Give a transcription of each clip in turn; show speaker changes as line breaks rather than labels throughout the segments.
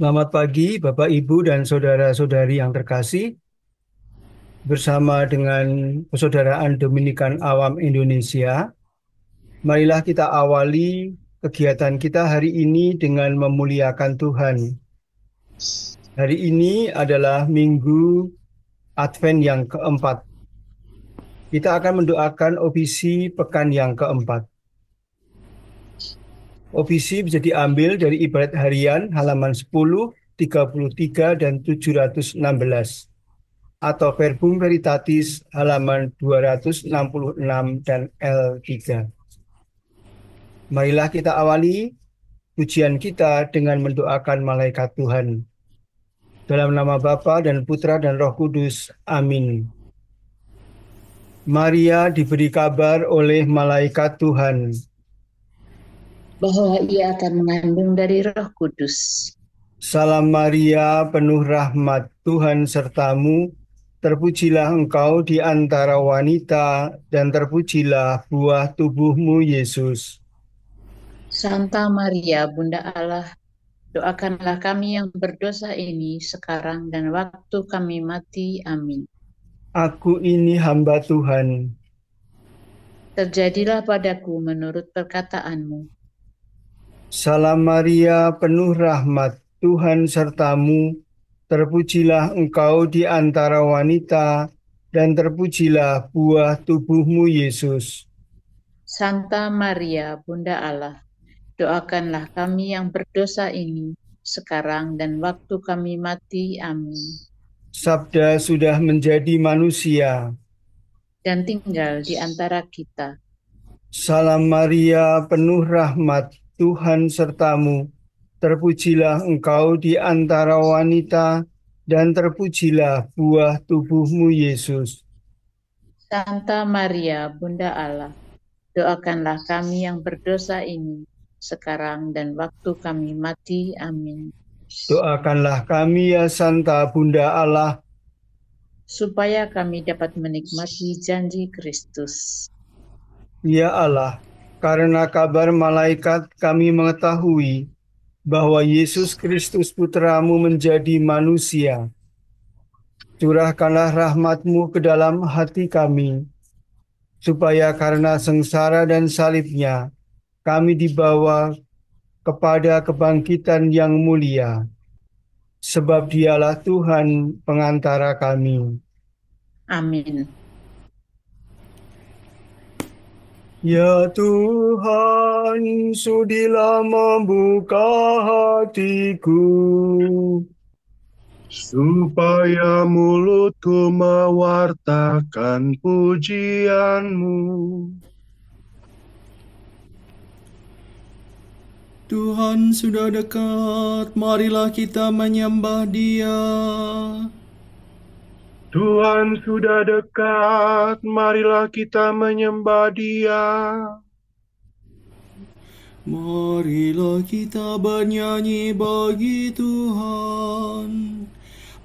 Selamat pagi, Bapak, Ibu, dan saudara-saudari yang terkasih. Bersama dengan Persaudaraan Dominikan Awam Indonesia, marilah kita awali kegiatan kita hari ini dengan memuliakan Tuhan. Hari ini adalah Minggu Advent yang keempat. Kita akan mendoakan ofisi pekan yang keempat. Ofisi bisa diambil dari ibadat harian halaman 10, 33, dan 716. Atau Verbum Veritatis halaman 266 dan L3. Marilah kita awali pujian kita dengan mendoakan malaikat Tuhan. Dalam nama Bapa dan Putra dan Roh Kudus. Amin. Maria diberi kabar oleh malaikat Tuhan.
Bahwa ia akan mengandung dari Roh Kudus.
Salam Maria, penuh rahmat, Tuhan sertamu. Terpujilah engkau di antara wanita, dan terpujilah buah tubuhmu, Yesus.
Santa Maria, Bunda Allah, doakanlah kami yang berdosa ini sekarang dan waktu kami mati. Amin.
Aku ini hamba Tuhan.
Terjadilah padaku menurut perkataanmu.
Salam Maria, penuh rahmat, Tuhan sertamu. Terpujilah engkau di antara wanita, dan terpujilah buah tubuhmu, Yesus.
Santa Maria, Bunda Allah, doakanlah kami yang berdosa ini sekarang dan waktu kami mati. Amin.
Sabda sudah menjadi manusia.
Dan tinggal di antara kita.
Salam Maria, penuh rahmat, Tuhan sertamu. Terpujilah engkau di antara wanita, dan terpujilah buah tubuhmu, Yesus.
Santa Maria, Bunda Allah, doakanlah kami yang berdosa ini sekarang dan waktu kami mati. Amin.
Doakanlah kami ya Santa Bunda Allah,
Supaya kami dapat menikmati janji Kristus.
ya Allah, karena kabar malaikat kami mengetahui bahwa Yesus Kristus Putramu menjadi manusia. Curahkanlah rahmat-Mu ke dalam hati kami, supaya karena sengsara dan salibnya, kami dibawa kepada kebangkitan yang mulia. Sebab dialah Tuhan pengantara kami.
Amin.
Ya Tuhan, sudilah membuka hatiku,
supaya mulutku mewartakan pujian-Mu.
Tuhan sudah dekat, marilah kita menyembah Dia.
Tuhan sudah dekat, marilah kita menyembah Dia.
Marilah kita bernyanyi bagi Tuhan,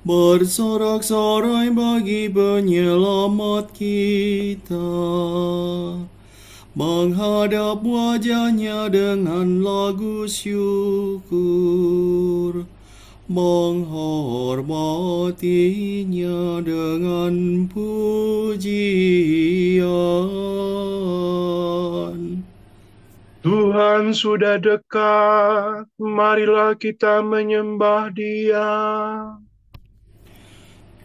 bersorak-sorai bagi penyelamat kita, menghadap wajahnya dengan lagu syukur, menghormatinya dengan pujian.
Tuhan sudah dekat, marilah kita menyembah Dia.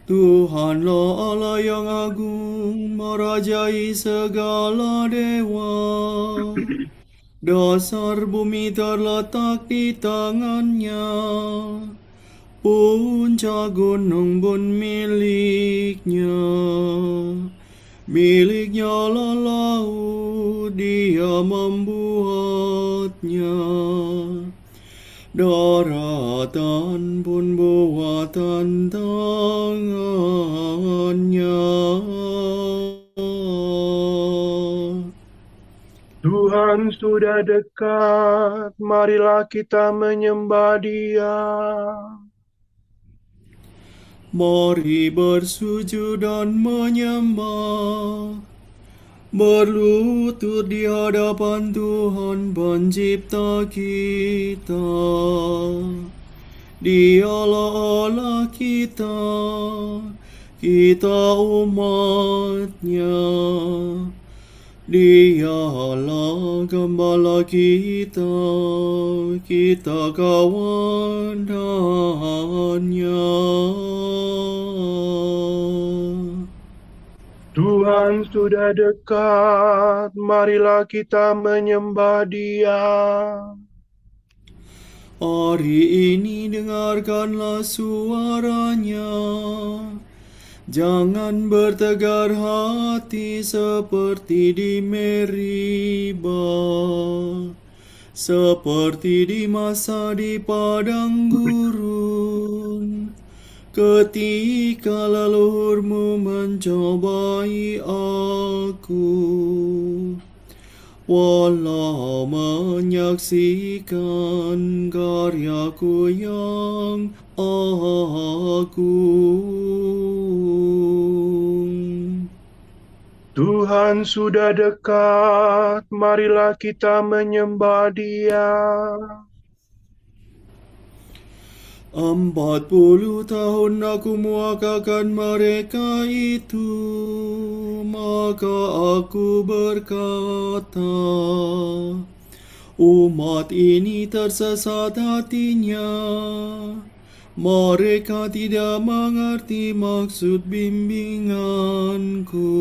Tuhanlah Allah yang agung, merajai segala dewa. Dasar bumi terletak di tangannya, puncak gunung pun miliknya. Miliknya lah laut, Dia membuatnya. Daratan pun buatan tangannya.
Tuhan sudah dekat, marilah kita menyembah Dia.
Mari bersujud dan menyembah, berlutut di hadapan Tuhan Pencipta kita. Dialah Allah kita, kita umat-Nya. Dialah Gembala kita, kita kawanan-Nya.
Tuhan sudah dekat, marilah kita menyembah Dia.
Hari ini dengarkanlah suaranya. Jangan bertegar hati seperti di Meribah, seperti di masa di padang gurun, ketika leluhurmu mencobai aku. Walau menyaksikan karyaku yang agung.
Tuhan sudah dekat, marilah kita menyembah Dia.
40 tahun aku muakakan mereka itu, maka aku berkata, umat ini tersesat hatinya, mereka tidak mengerti maksud bimbinganku.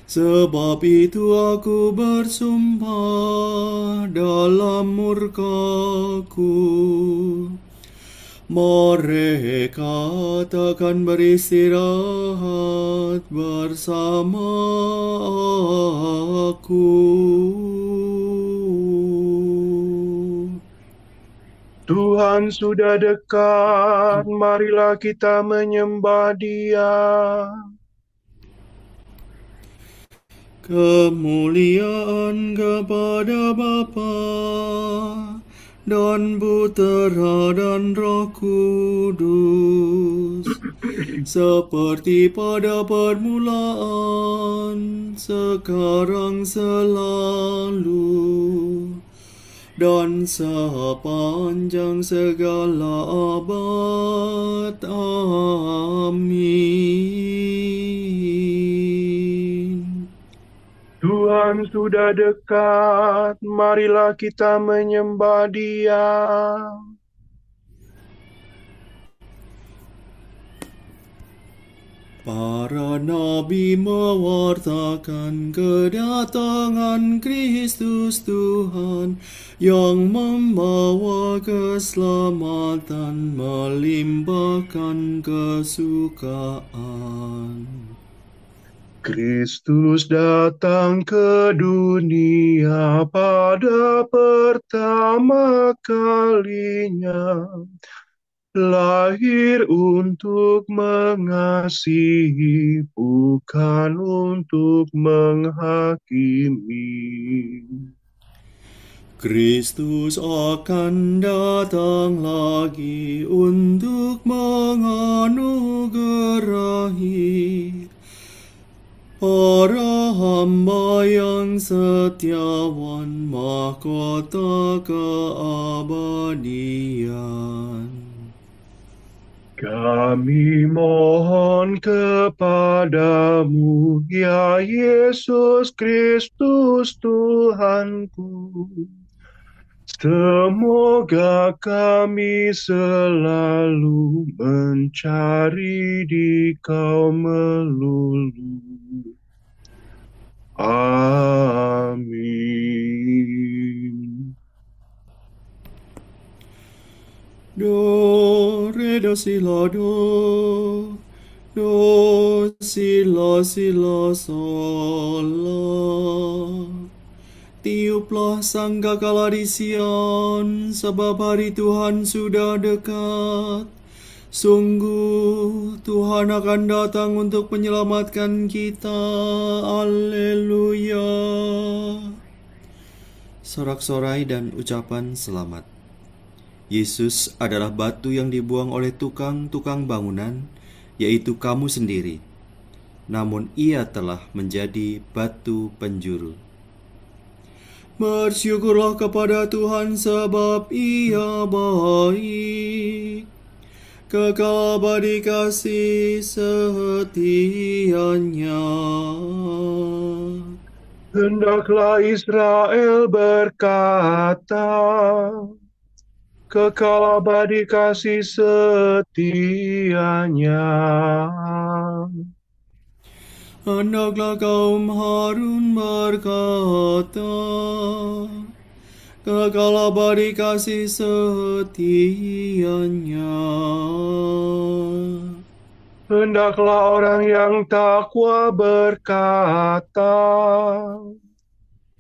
Sebab itu aku bersumpah dalam murkaku, mereka takkan beristirahat bersama aku.
Tuhan sudah dekat, marilah kita menyembah Dia.
Kemuliaan kepada Bapa dan Putera dan Roh Kudus, seperti pada permulaan, sekarang, selalu, dan sepanjang segala abad. Amin.
Tuhan sudah dekat, marilah kita menyembah Dia.
Para nabi mewartakan kedatangan Kristus Tuhan yang membawa keselamatan, melimpahkan kesukaan.
Kristus datang ke dunia pada pertama kalinya, lahir untuk mengasihi, bukan untuk menghakimi.
Kristus akan datang lagi untuk menganugerahi para hamba yang setiawan mahkota keabadian.
Kami mohon kepadamu, ya Yesus Kristus Tuhanku, semoga kami selalu mencari Dikau melulu. Amin.
Do, re, do, si, la, do. Do, si, la, sol, la. Tiuplah sangkakala di Sion, sebab hari Tuhan sudah dekat. Sungguh, Tuhan akan datang untuk menyelamatkan kita. Alleluia. Sorak-sorai dan ucapan selamat. Yesus adalah batu yang dibuang oleh tukang-tukang bangunan, yaitu kamu sendiri. Namun ia telah menjadi batu penjuru. Bersyukurlah kepada Tuhan sebab Ia baik. Kekal abadi kasih setianya.
Hendaklah Israel berkata, kekal abadi kasih setianya.
Hendaklah kaum Harun berkata, kekal abadi kasih setianya.
Hendaklah orang yang takwa berkata,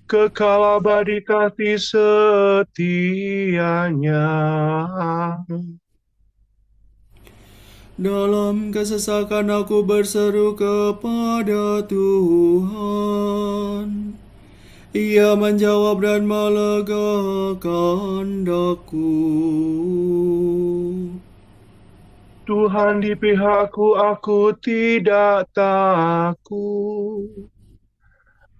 kekal abadi kasih setianya.
Dalam kesesakan aku berseru kepada Tuhan. Ia menjawab dan melegakan daku.
Tuhan di pihakku, aku tidak takut.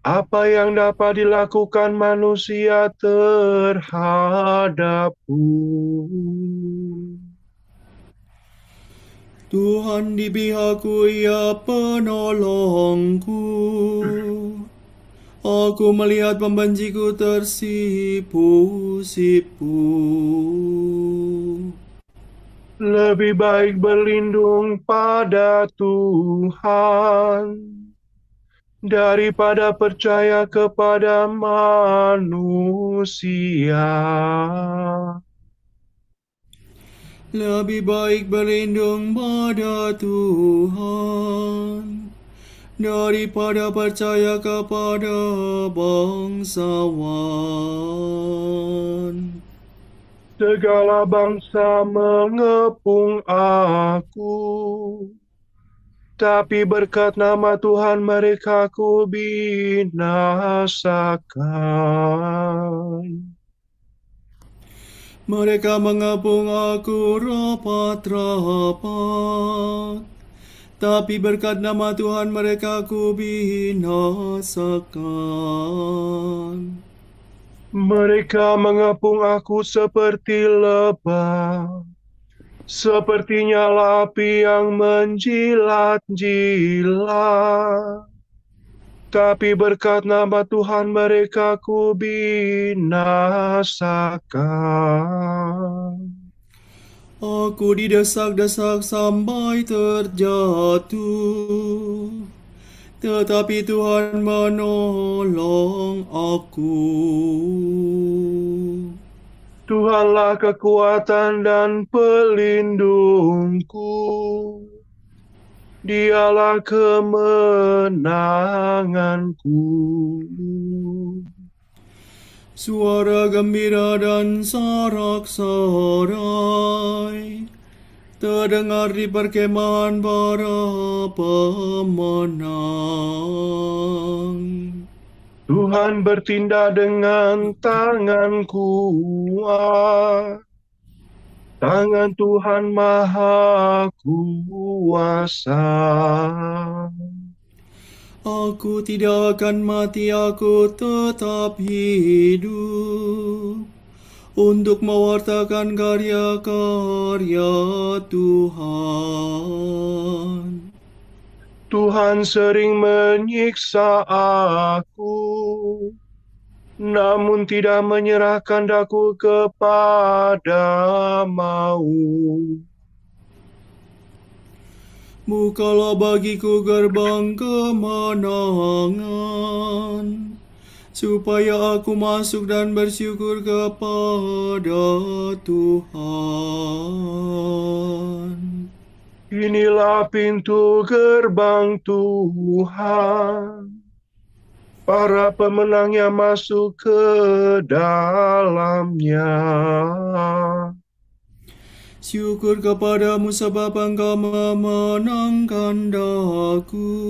Apa yang dapat dilakukan manusia terhadapku?
Tuhan di pihakku, Ia penolongku. Aku melihat pembenciku tersipu-sipu.
Lebih baik berlindung pada Tuhan daripada percaya kepada manusia.
Lebih baik berlindung pada Tuhan daripada percaya kepada bangsawan.
Segala bangsa mengepung aku, tapi berkat nama Tuhan mereka ku binasakan.
Mereka mengepung aku rapat-rapat, tapi berkat nama Tuhan mereka ku binasakan.
Mereka mengepung aku seperti lebah, seperti nyala api yang menjilat-jilat. Tapi berkat nama Tuhan mereka ku binasakan.
Aku didesak-desak sampai terjatuh, tetapi Tuhan menolong aku.
Tuhanlah kekuatan dan pelindungku. Dialah kemenanganku.
Suara gembira dan sorak-sorai terdengar di perkemahan para pemenang.
Tuhan bertindak dengan tangan kuat. Tangan Tuhan maha kuasa.
Aku tidak akan mati, aku tetap hidup untuk mewartakan karya-karya Tuhan.
Tuhan sering menyiksa aku, namun tidak menyerahkan daku kepada maut.
Bukalah bagiku gerbang kemenangan, supaya aku masuk dan bersyukur kepada Tuhan.
Inilah pintu gerbang Tuhan. Para pemenangnya masuk ke dalamnya.
Syukur kepadamu sebab Engkau memenangkan daku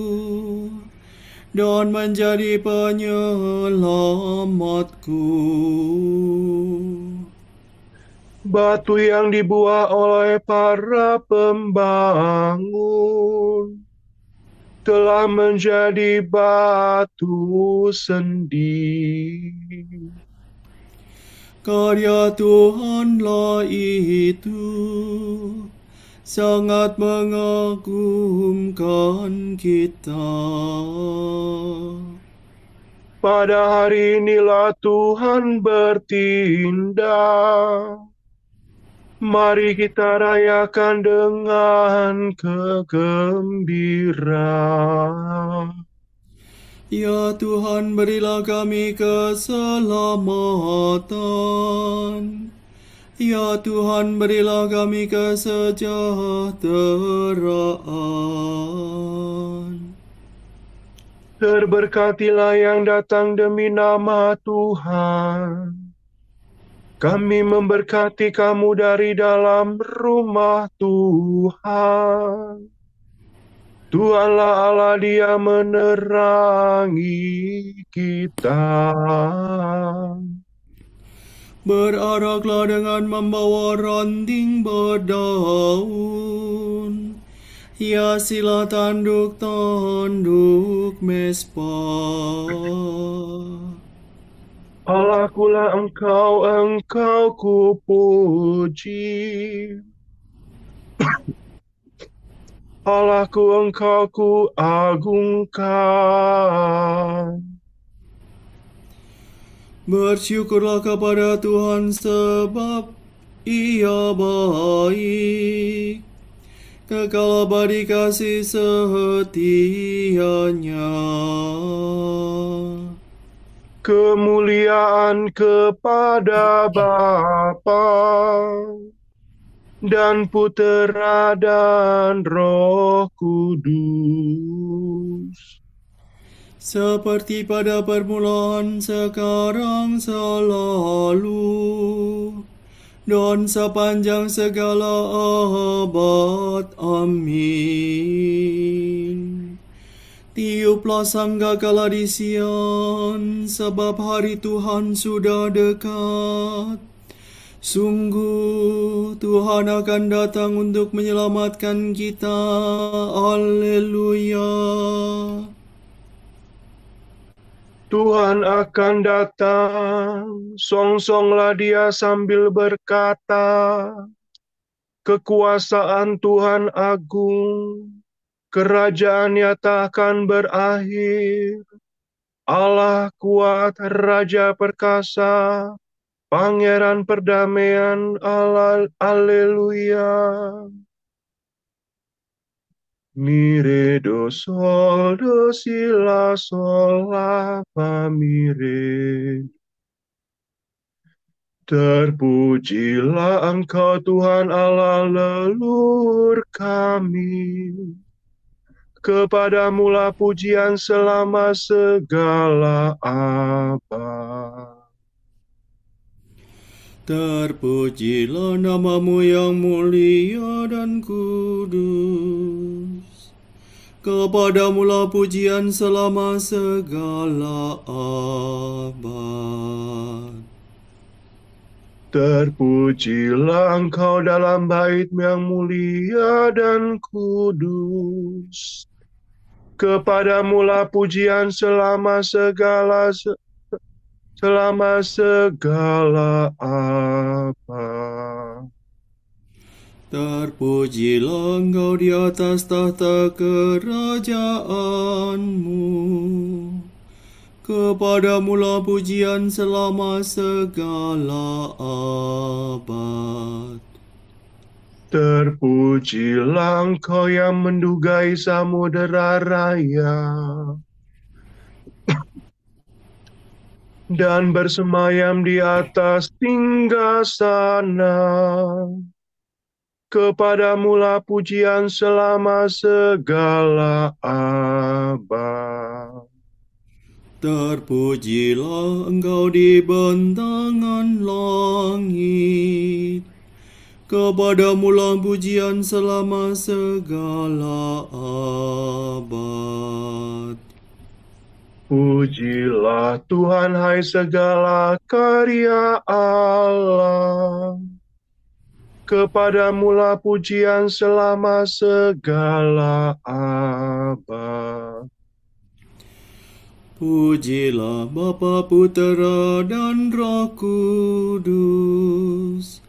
dan menjadi penyelamatku.
Batu yang dibuat oleh para pembangun telah menjadi batu sendi.
Karya Tuhanlah itu sangat mengagumkan kita.
Pada hari inilah Tuhan bertindak. Mari kita rayakan dengan kegembiraan.
Ya Tuhan, berilah kami keselamatan. Ya Tuhan, berilah kami kesejahteraan.
Terberkatilah yang datang demi nama Tuhan. Kami memberkati kamu dari dalam rumah Tuhan. Tuhanlah Allah, Dia menerangi kita.
Beraraklah dengan membawa ranting berdaun. Hiasilah tanduk-tanduk mezbah.
Allahkulah engkau kupuji. Allahku engkau kuagungkan.
Bersyukurlah kepada Tuhan sebab Ia baik. Kekal abadi kasih setianya.
Kemuliaan kepada Bapa dan Putera dan Roh Kudus.
Seperti pada permulaan, sekarang, selalu, dan sepanjang segala abad. Amin. Tiuplah sangkakala di Sion, sebab hari Tuhan sudah dekat. Sungguh Tuhan akan datang untuk menyelamatkan kita. Haleluya.
Tuhan akan datang, song-songlah Dia sambil berkata, kekuasaan Tuhan agung, kerajaan-Nya tak akan berakhir. Allah kuat, Raja perkasa, Pangeran perdamaian, Allah, Haleluya. Mire do sol do si la sol la fa mire. Terpujilah Engkau Tuhan Allah leluhur kami. Kepadamulah pujian selama segala abad.
Terpujilah namamu yang mulia dan kudus. Kepadamulah pujian selama segala abad.
Terpujilah Engkau dalam bait yang mulia dan kudus. Kepadamulah pujian selama segala abad.
Terpujilah Engkau di atas tahta kerajaanmu. Kepadamulah pujian selama segala abad.
Terpujilah Engkau yang mendugai samudera raya dan bersemayam di atas singgasana. Kepadamulah pujian selama segala abad.
Terpujilah Engkau di bentangan langit. Kepadamulah pujian selama segala abad.
Pujilah Tuhan, hai segala karya Allah. Kepadamulah pujian selama segala abad.
Pujilah Bapa, Putera, dan Roh Kudus.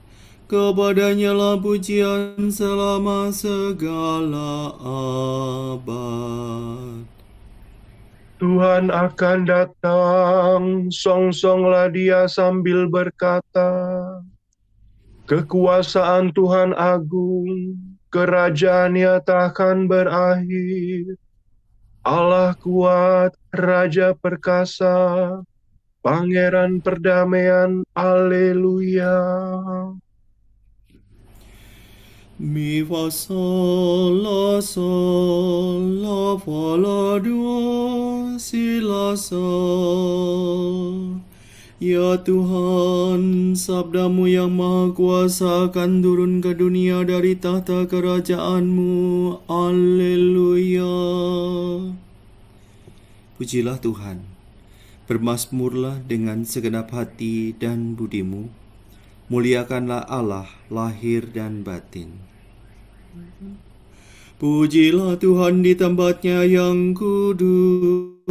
Kepadanya lah pujian selama segala abad.
Tuhan akan datang, song-songlah Dia sambil berkata, kekuasaan Tuhan agung, kerajaan-Nya takkan berakhir. Allah kuat, Raja perkasa, Pangeran perdamaian, Haleluya.
Mi fa sol la fa la do si la sol. Ya Tuhan, sabdamu yang maha kuasa akan turun ke dunia dari tahta kerajaanmu. Haleluya. Pujilah Tuhan, bermazmurlah dengan segenap hati dan budimu. Muliakanlah Allah lahir dan batin. Pujilah Tuhan di tempatnya yang kudus.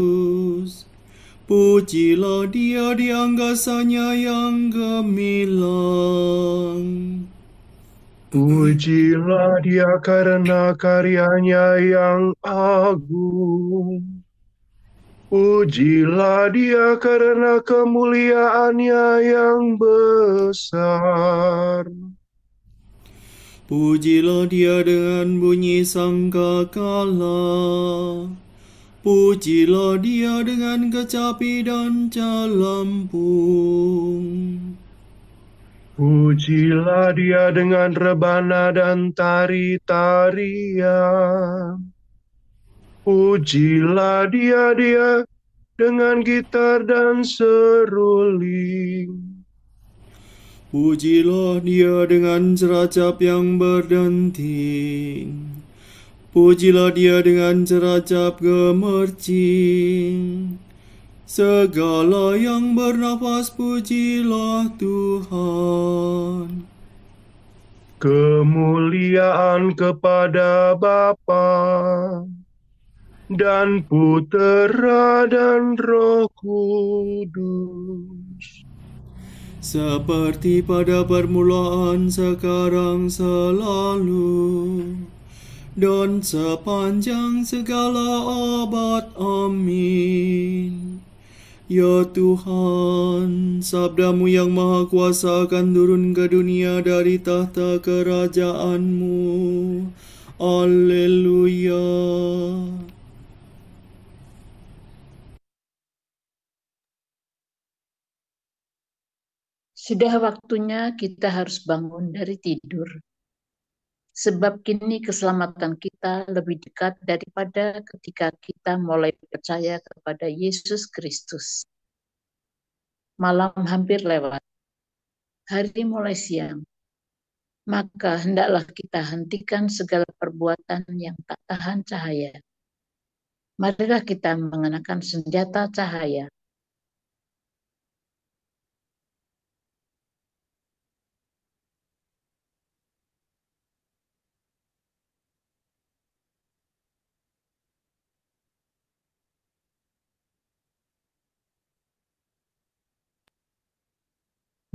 Pujilah Dia di angkasanya yang gemilang.
Pujilah Dia karena karyanya yang agung. Pujilah Dia karena kemuliaannya yang besar.
Pujilah Dia dengan bunyi sangkakala. Pujilah Dia dengan kecapi dan calampung.
Pujilah Dia dengan rebana dan tari-tarian. Pujilah Dia dengan gitar dan seruling.
Pujilah Dia dengan ceracap yang berdenting. Pujilah Dia dengan ceracap gemercing. Segala yang bernafas pujilah Tuhan.
Kemuliaan kepada Bapa dan Putera dan Roh Kudus.
Seperti pada permulaan, sekarang, selalu, dan sepanjang segala abad. Amin. Ya Tuhan, sabdamu yang maha kuasa akan turun ke dunia dari tahta kerajaanmu. Haleluya.
Sudah waktunya kita harus bangun dari tidur. Sebab kini keselamatan kita lebih dekat daripada ketika kita mulai percaya kepada Yesus Kristus. Malam hampir lewat, hari mulai siang. Maka hendaklah kita hentikan segala perbuatan yang tak tahan cahaya. Marilah kita mengenakan senjata cahaya.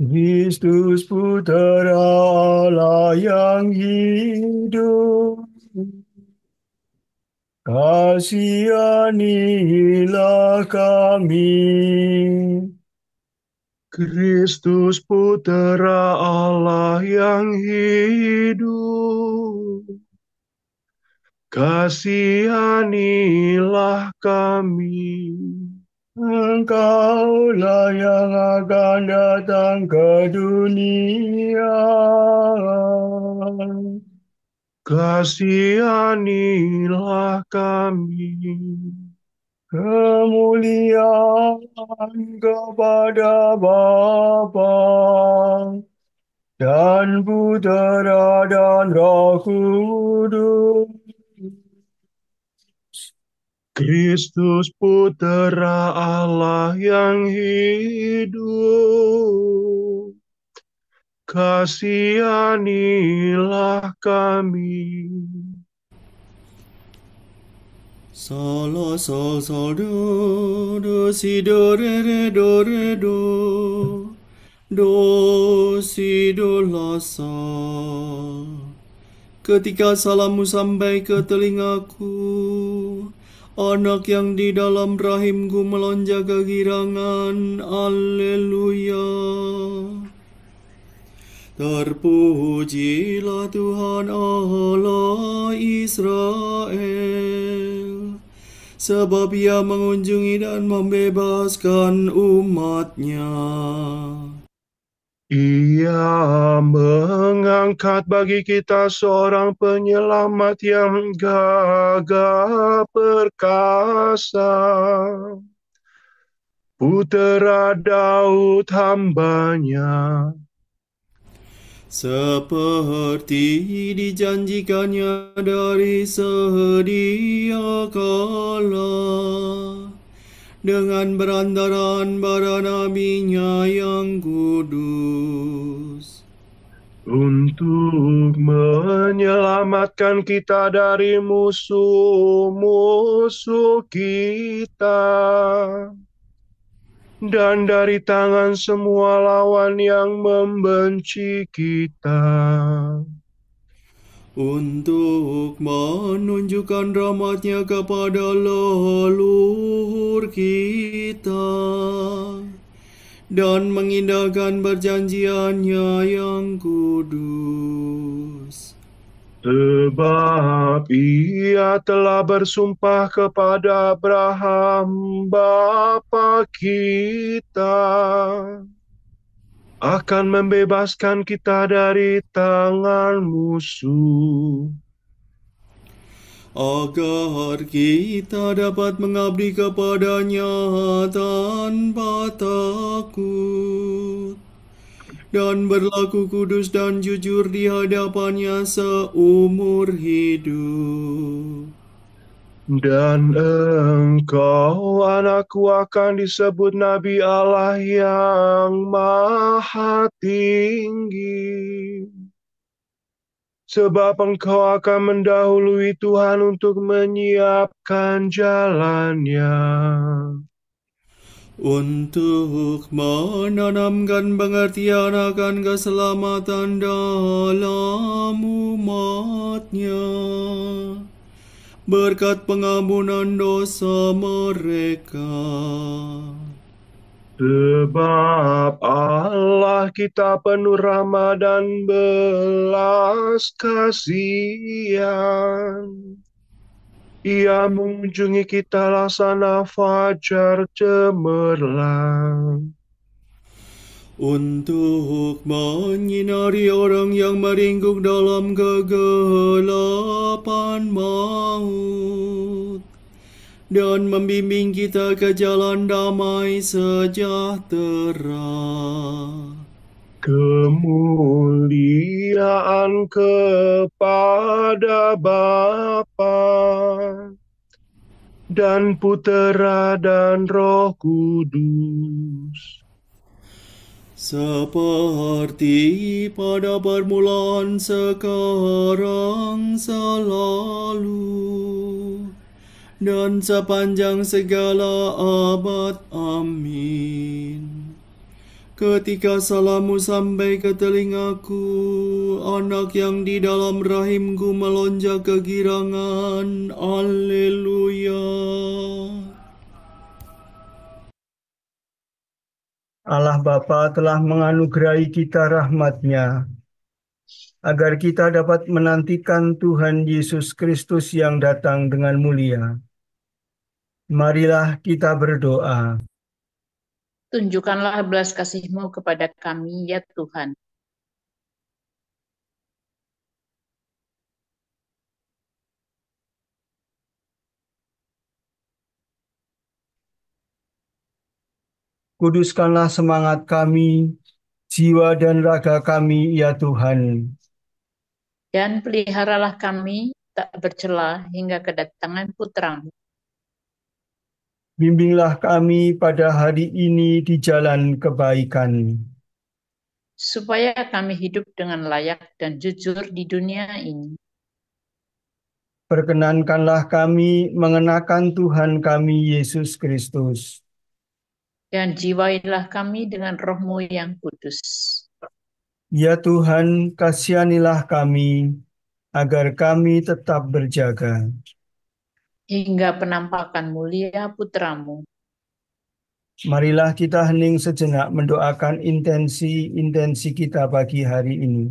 Kristus Putera Allah yang hidup, kasihanilah kami.
Kristus Putera Allah yang hidup, kasihanilah kami.
Engkaulah yang akan datang ke dunia.
Kasihanilah kami.
Kemuliaan kepada Bapa dan Putera dan Roh Kudus.
Kristus Putera Allah yang hidup, kasihanilah kami.
Sol, sol, sol, do, si, do, re, do. Do, si, do, la, sol. Ketika salammu sampai ke telingaku, anak yang di dalam rahimku melonjak kegirangan. Haleluya. Terpujilah Tuhan Allah Israel, sebab Ia mengunjungi dan membebaskan umat-Nya.
Ia mengangkat bagi kita seorang penyelamat yang gagah perkasa, Putera Daud hamba-Nya.
Seperti dijanjikannya dari sedia kala, dengan berantaran para nabi-Nya yang kudus,
Untuk menyelamatkan kita dari musuh-musuh kita, dan dari tangan semua lawan yang membenci kita,
untuk menunjukkan rahmat-Nya kepada leluhur kita, dan mengindahkan perjanjian-Nya yang kudus.
sebab Ia telah bersumpah kepada Abraham bapa kita, akan membebaskan kita dari tangan musuh,
agar kita dapat mengabdi kepada-Nya tanpa takut, dan berlaku kudus dan jujur di hadapan-Nya seumur hidup.
dan engkau anakku akan disebut Nabi Allah yang Maha Tinggi, sebab engkau akan mendahului Tuhan untuk menyiapkan jalannya,
Untuk menanamkan pengertian akan keselamatan dalam umat-Nya, berkat pengampunan dosa mereka.
sebab Allah kita penuh rahmat dan belas kasihan. Ia mengunjungi kita laksana fajar cemerlang,
Untuk menyinari orang yang meringkuk dalam kegelapan maut, dan membimbing kita ke jalan damai sejahtera.
kemuliaan kepada Bapa dan Putera dan Roh Kudus,
Seperti pada permulaan, sekarang, selalu, dan sepanjang segala abad. Amin. Ketika salammu sampai ke telingaku, anak yang di dalam rahimku melonjak kegirangan. Haleluya.
Allah Bapa telah menganugerahi kita rahmat-Nya, agar kita dapat menantikan Tuhan Yesus Kristus yang datang dengan mulia. Marilah kita berdoa.
Tunjukkanlah belas kasih-Mu kepada kami, ya Tuhan.
Kuduskanlah semangat kami, jiwa dan raga kami, ya Tuhan.
Dan peliharalah kami tak bercela hingga kedatangan Putra-Mu.
Bimbinglah kami pada hari ini di jalan kebaikan.
supaya kami hidup dengan layak dan jujur di dunia ini.
Perkenankanlah kami mengenakan Tuhan kami Yesus Kristus.
Dan jiwailah kami dengan roh-Mu yang kudus.
Ya Tuhan, kasihanilah kami, agar kami tetap berjaga.
Hingga penampakan mulia Putra-Mu.
Marilah kita hening sejenak mendoakan intensi-intensi kita pagi hari ini.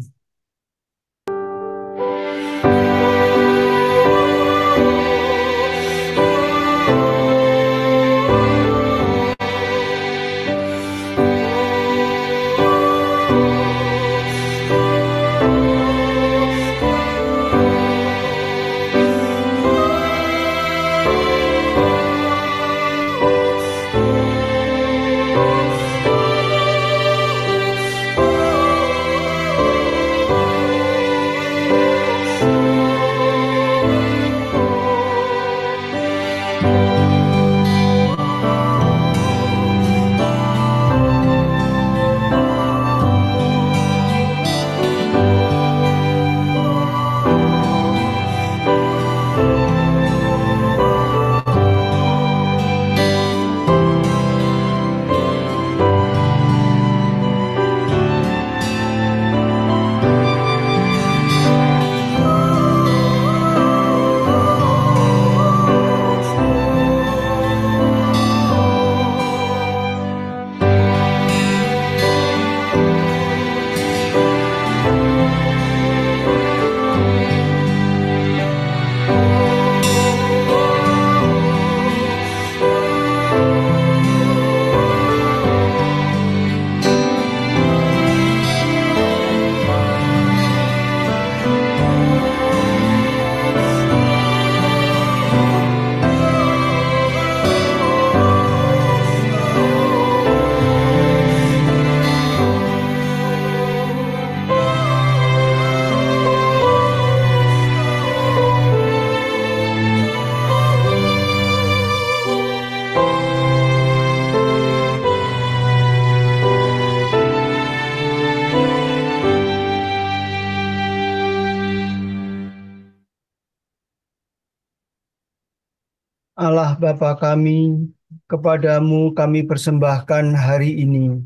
Allah Bapa kami, kepadamu kami persembahkan hari ini.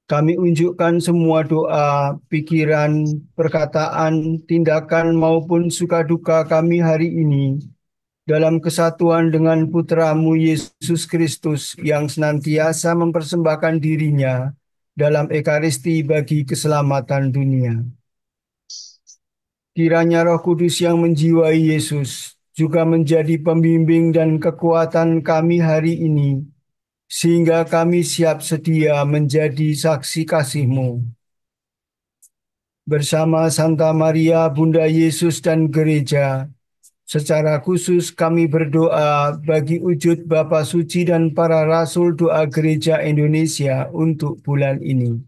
Kami unjukkan semua doa, pikiran, perkataan, tindakan maupun suka duka kami hari ini dalam kesatuan dengan Putra-Mu Yesus Kristus yang senantiasa mempersembahkan dirinya dalam Ekaristi bagi keselamatan dunia. Kiranya Roh Kudus yang menjiwai Yesus juga menjadi pembimbing dan kekuatan kami hari ini, sehingga kami siap sedia menjadi saksi kasih-Mu. Bersama Santa Maria, Bunda Yesus dan Gereja, secara khusus kami berdoa bagi wujud Bapa Suci dan para Rasul Doa Gereja Indonesia untuk bulan ini.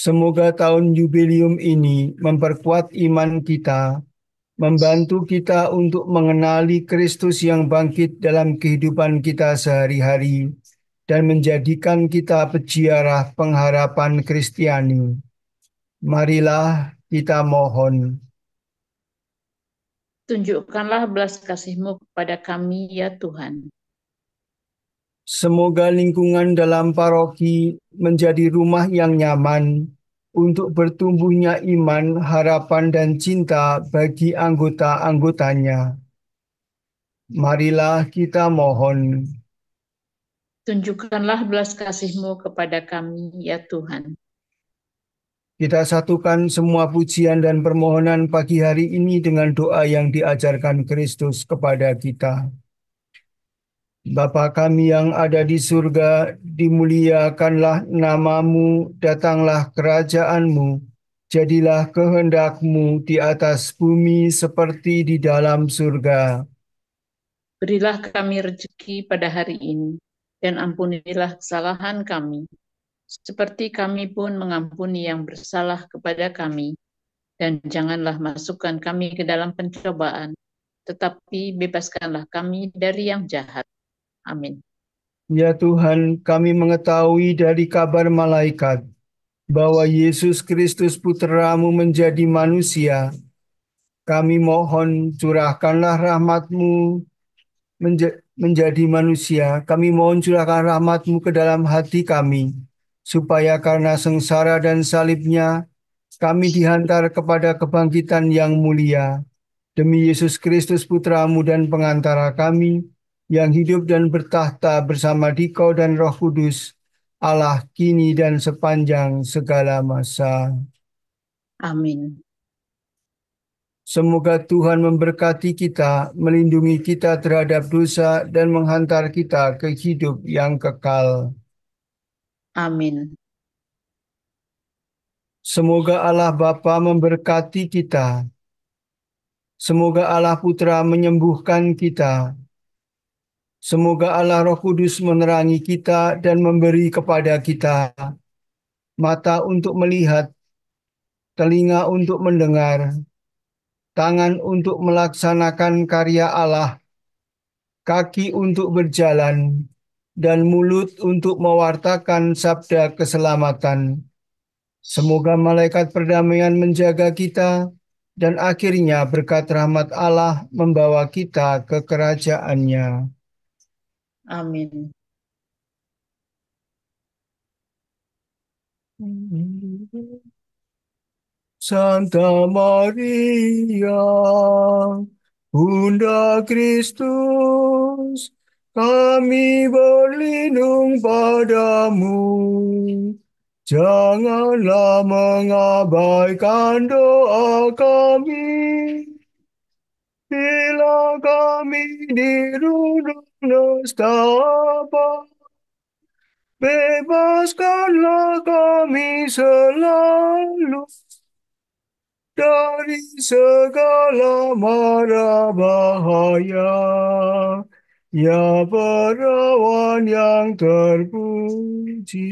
Semoga tahun jubileum ini memperkuat iman kita, membantu kita untuk mengenali Kristus yang bangkit dalam kehidupan kita sehari-hari, dan menjadikan kita peziarah pengharapan Kristiani. Marilah kita mohon.
Tunjukkanlah belas kasih-Mu kepada kami, ya Tuhan.
Semoga lingkungan dalam paroki menjadi rumah yang nyaman untuk bertumbuhnya iman, harapan, dan cinta bagi anggota-anggotanya. Marilah kita mohon.
Tunjukkanlah belas kasih-Mu kepada kami, ya Tuhan.
Kita satukan semua pujian dan permohonan pagi hari ini dengan doa yang diajarkan Kristus kepada kita. Bapa kami yang ada di surga, dimuliakanlah nama-Mu, datanglah kerajaan-Mu, jadilah kehendak-Mu di atas bumi seperti di dalam surga.
Berilah kami rezeki pada hari ini, dan ampunilah kesalahan kami, seperti kami pun mengampuni yang bersalah kepada kami. Dan janganlah masukkan kami ke dalam pencobaan, tetapi bebaskanlah kami dari yang jahat. Amin.
Ya Tuhan, kami mengetahui dari kabar malaikat bahwa Yesus Kristus Putramu menjadi manusia. Kami mohon curahkanlah rahmat-Mu menjadi manusia. Kami mohon curahkan rahmat-Mu ke dalam hati kami, supaya karena sengsara dan salibnya, kami dihantar kepada kebangkitan yang mulia. Demi Yesus Kristus Putramu dan pengantara kami, yang hidup dan bertahta bersama Dikau dan Roh Kudus, Allah kini dan sepanjang segala masa.
Amin.
Semoga Tuhan memberkati kita, melindungi kita terhadap dosa, dan menghantar kita ke hidup yang kekal.
Amin.
Semoga Allah Bapa memberkati kita. Semoga Allah Putra menyembuhkan kita. Semoga Allah Roh Kudus menerangi kita dan memberi kepada kita mata untuk melihat, telinga untuk mendengar, tangan untuk melaksanakan karya Allah, kaki untuk berjalan, dan mulut untuk mewartakan sabda keselamatan. Semoga malaikat perdamaian menjaga kita, dan akhirnya berkat rahmat Allah membawa kita ke kerajaannya.
Amin.
Santa Maria, Bunda Kristus, kami berlindung padamu. Janganlah mengabaikan doa kami bila kami dirundung nestapa. Bebaskanlah kami selalu dari segala mara bahaya. Ya Perawan yang terpuji.